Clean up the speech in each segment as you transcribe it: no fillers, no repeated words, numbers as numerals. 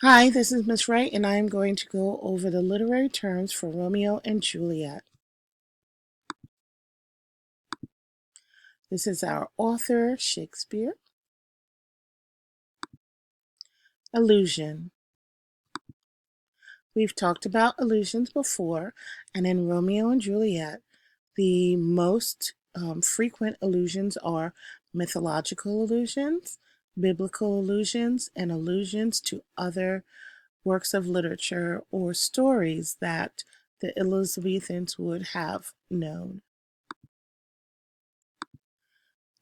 Hi, this is Miss Wright, and I am going to go over the literary terms for Romeo and Juliet. This is our author, Shakespeare. Allusion. We've talked about allusions before, and in Romeo and Juliet, the most frequent allusions are mythological allusions, biblical allusions, and allusions to other works of literature or stories that the Elizabethans would have known.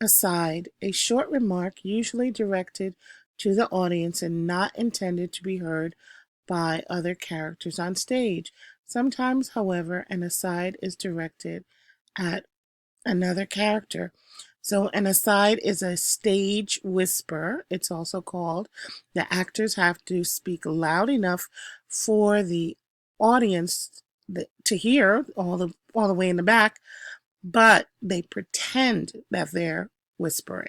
Aside, a short remark usually directed to the audience and not intended to be heard by other characters on stage. Sometimes, however, an aside is directed at another character. So an aside is a stage whisper, it's also called. The actors have to speak loud enough for the audience to hear all the way in the back, but they pretend that they're whispering.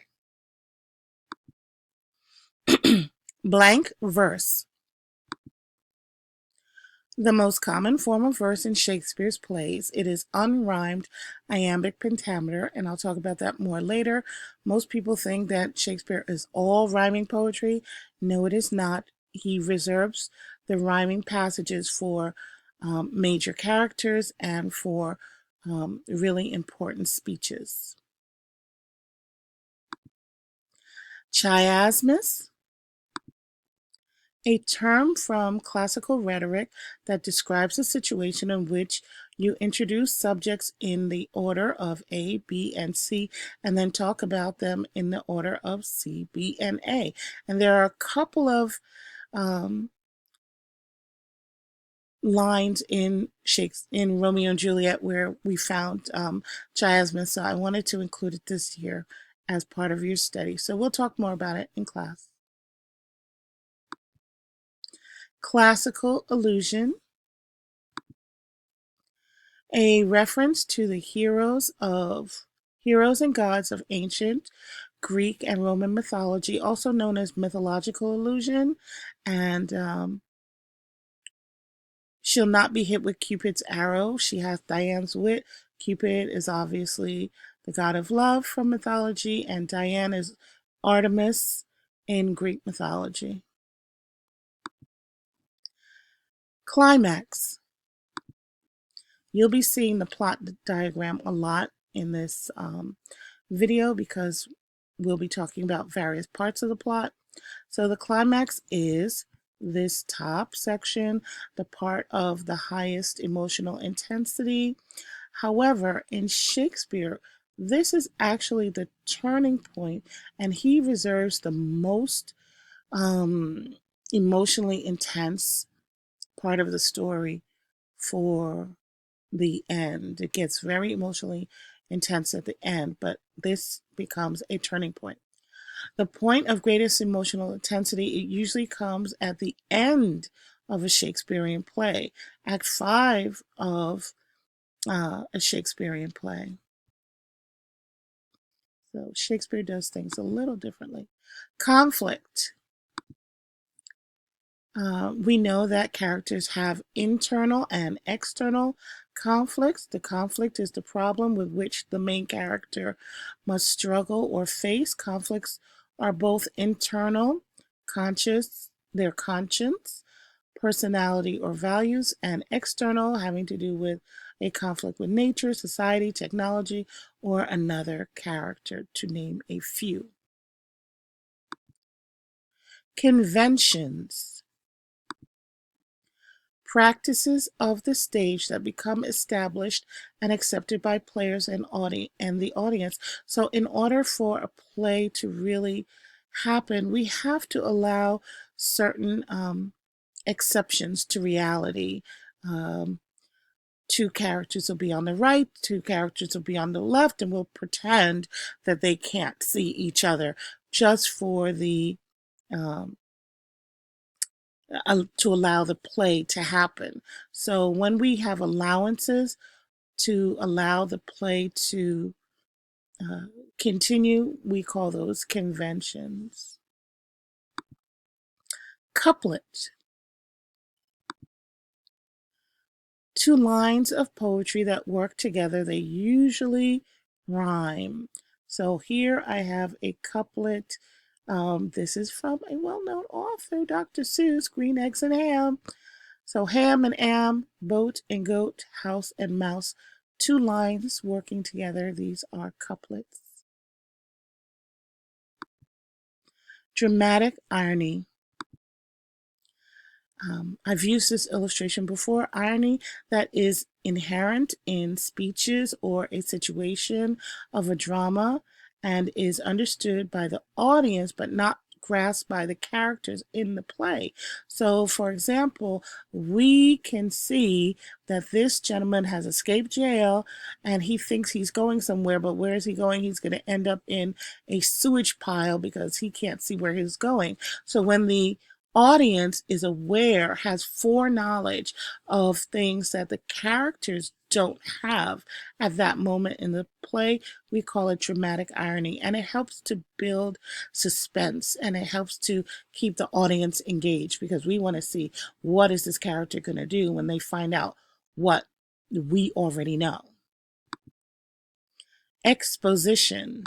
Blank verse. The most common form of verse in Shakespeare's plays. It is unrhymed iambic pentameter, and I'll talk about that more later. Most people think that Shakespeare is all rhyming poetry. No, it is not. He reserves the rhyming passages for major characters and for really important speeches. Chiasmus. A term from classical rhetoric that describes a situation in which you introduce subjects in the order of A, B, and C, and then talk about them in the order of C, B, and A. And there are a couple of lines in Romeo and Juliet where we found chiasmus, so I wanted to include it this year as part of your study. So we'll talk more about it in class. Classical allusion. A reference to the heroes and gods of ancient Greek and Roman mythology, also known as mythological allusion. And she'll not be hit with Cupid's arrow. She has Diane's wit. Cupid is obviously the god of love from mythology, and Diane is Artemis in Greek mythology. Climax. You'll be seeing the plot diagram a lot in this video because we'll be talking about various parts of the plot. So the climax is this top section, the part of the highest emotional intensity. However, in Shakespeare, this is actually the turning point, and he reserves the most emotionally intense part of the story for the end. It gets very emotionally intense at the end, but this becomes a turning point. The point of greatest emotional intensity, it usually comes at the end of a Shakespearean play, Act 5 of a Shakespearean play. So Shakespeare does things a little differently. Conflict. We know that characters have internal and external conflicts. The conflict is the problem with which the main character must struggle or face. Conflicts are both internal, their conscience, personality, or values, and external, having to do with a conflict with nature, society, technology, or another character, to name a few. Conventions. Practices of the stage that become established and accepted by players and the audience. So in order for a play to really happen, we have to allow certain exceptions to reality. Two characters will be on the right, two characters will be on the left, and we'll pretend that they can't see each other just for the to allow the play to happen. So when we have allowances to allow the play to continue, we call those conventions. Couplet. Two lines of poetry that work together, they usually rhyme. So here I have a couplet. This is from a well-known author, Dr. Seuss, Green Eggs and Ham. So ham and am, boat and goat, house and mouse. Two lines working together. These are couplets. Dramatic irony. I've used this illustration before. Irony that is inherent in speeches or a situation of a drama and is understood by the audience but not grasped by the characters in the play. So, for example, we can see that this gentleman has escaped jail and he thinks he's going somewhere, but where is he going? He's going to end up in a sewage pile because he can't see where he's going. So when the audience is aware, has foreknowledge of things that the characters don't have at that moment in the play, we call it dramatic irony. And it helps to build suspense and it helps to keep the audience engaged because we want to see what is this character going to do when they find out what we already know. Exposition.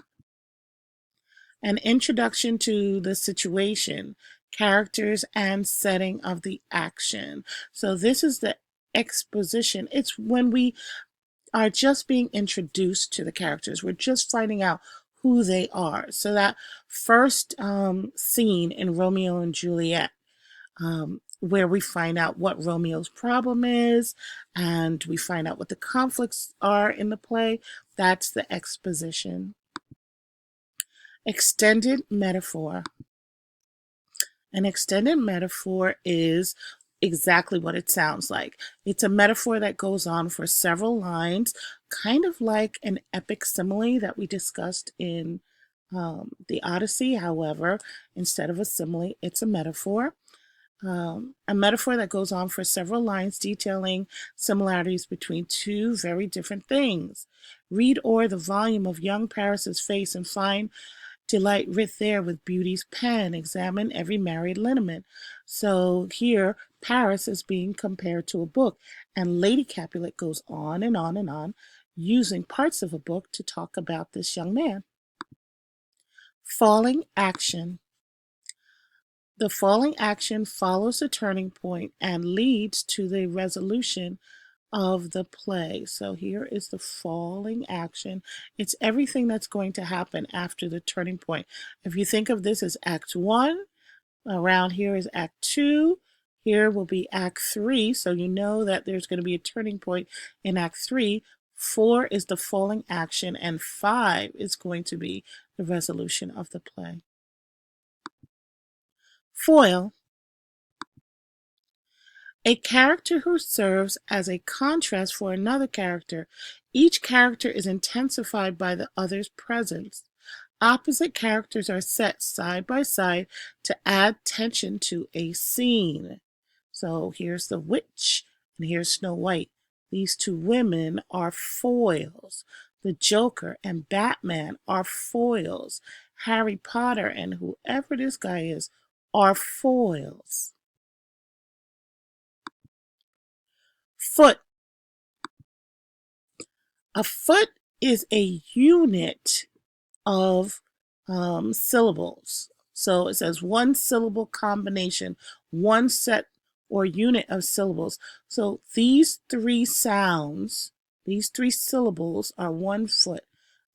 An introduction to the situation, characters, and setting of the action. So this is the exposition. It's when we are just being introduced to the characters. We're just finding out who they are. So that first scene in Romeo and Juliet, where we find out what Romeo's problem is and we find out what the conflicts are in the play, that's the exposition. Extended metaphor. An extended metaphor is exactly what it sounds like. It's a metaphor that goes on for several lines, kind of like an epic simile that we discussed in the Odyssey. However, instead of a simile, it's a metaphor. A metaphor that goes on for several lines detailing similarities between two very different things. Read o'er the volume of young Paris's face and find delight writ there with beauty's pen. Examine every married lineament. So here, Paris is being compared to a book, and Lady Capulet goes on and on and on, using parts of a book to talk about this young man. Falling action. The falling action follows the turning point and leads to the resolution of the play. So here is the falling action. It's everything that's going to happen after the turning point. If you think of this as Act 1, around here is Act 2, here will be Act 3, so you know that there's going to be a turning point in Act 3. 4 is the falling action, and 5 is going to be the resolution of the play. Foil. A character who serves as a contrast for another character. Each character is intensified by the other's presence. Opposite characters are set side by side to add tension to a scene. So here's the witch and here's Snow White. These two women are foils. The Joker and Batman are foils. Harry Potter and whoever this guy is are foils. Foot. A foot is a unit of syllables. So it says one syllable combination, one set or unit of syllables. So these three sounds, these three syllables are 1 foot.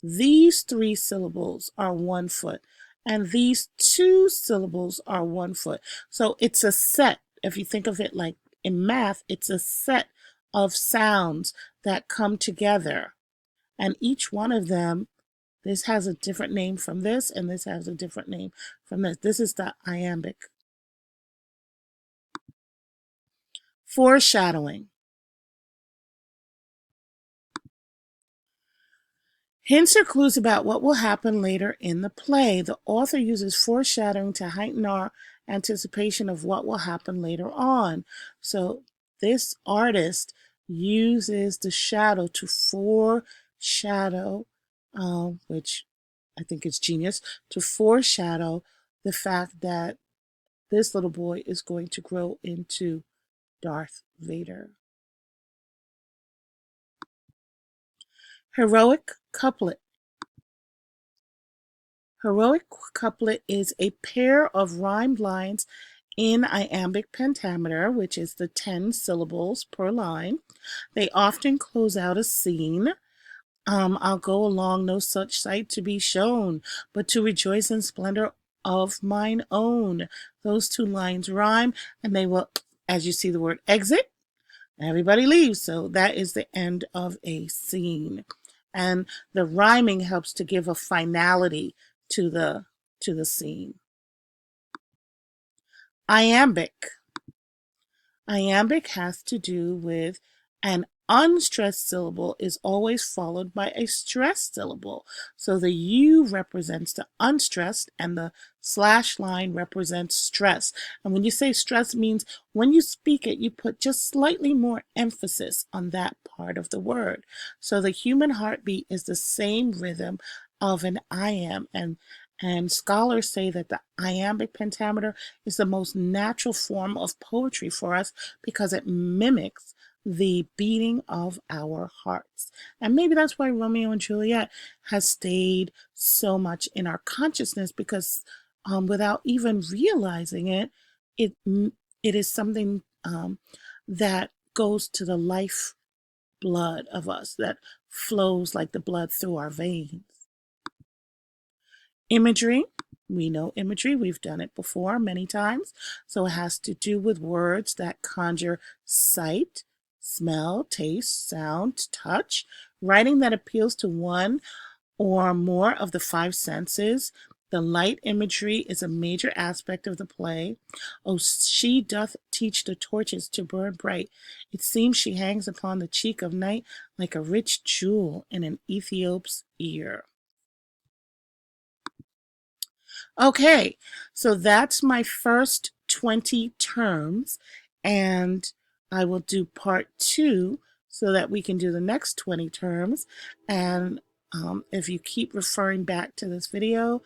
These 3 syllables are 1 foot. And these 2 syllables are 1 foot. So it's a set. If you think of it like in math, it's a set of sounds that come together. And each one of them, this has a different name from this, and this has a different name from this. This is the iambic. Foreshadowing. Hints or clues about what will happen later in the play. The author uses foreshadowing to heighten our anticipation of what will happen later on. So this artist uses the shadow to foreshadow, which I think is genius, to foreshadow the fact that this little boy is going to grow into Darth Vader. Heroic couplet. Heroic couplet is a pair of rhymed lines in iambic pentameter, which is the 10 syllables per line. They often close out a scene. I'll go along no such sight to be shown, but to rejoice in splendor of mine own. Those two lines rhyme, and they will, as you see the word exit, everybody leaves. So that is the end of a scene. And the rhyming helps to give a finality to the scene. Iambic. Iambic has to do with an unstressed syllable is always followed by a stressed syllable. So the U represents the unstressed and the slash line represents stress. And when you say stress, it means when you speak it, you put just slightly more emphasis on that part of the word. So the human heartbeat is the same rhythm of an iamb, and scholars say that the iambic pentameter is the most natural form of poetry for us because it mimics the beating of our hearts. And maybe that's why Romeo and Juliet has stayed so much in our consciousness, because without even realizing it, it is something that goes to the life blood of us, that flows like the blood through our veins. Imagery. We know imagery. We've done it before many times. So it has to do with words that conjure sight, smell, taste, sound, touch. Writing that appeals to one or more of the five senses. The light imagery is a major aspect of the play. Oh, she doth teach the torches to burn bright. It seems she hangs upon the cheek of night like a rich jewel in an Ethiop's ear. Okay, so that's my first 20 terms, and I will do part 2 so that we can do the next 20 terms. And if you keep referring back to this video,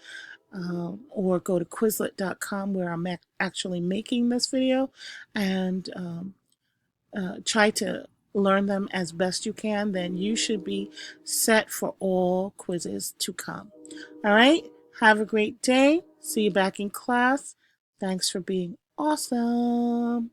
or go to Quizlet.com where I'm actually making this video, and try to learn them as best you can, then you should be set for all quizzes to come. All right, have a great day. See you back in class. Thanks for being awesome.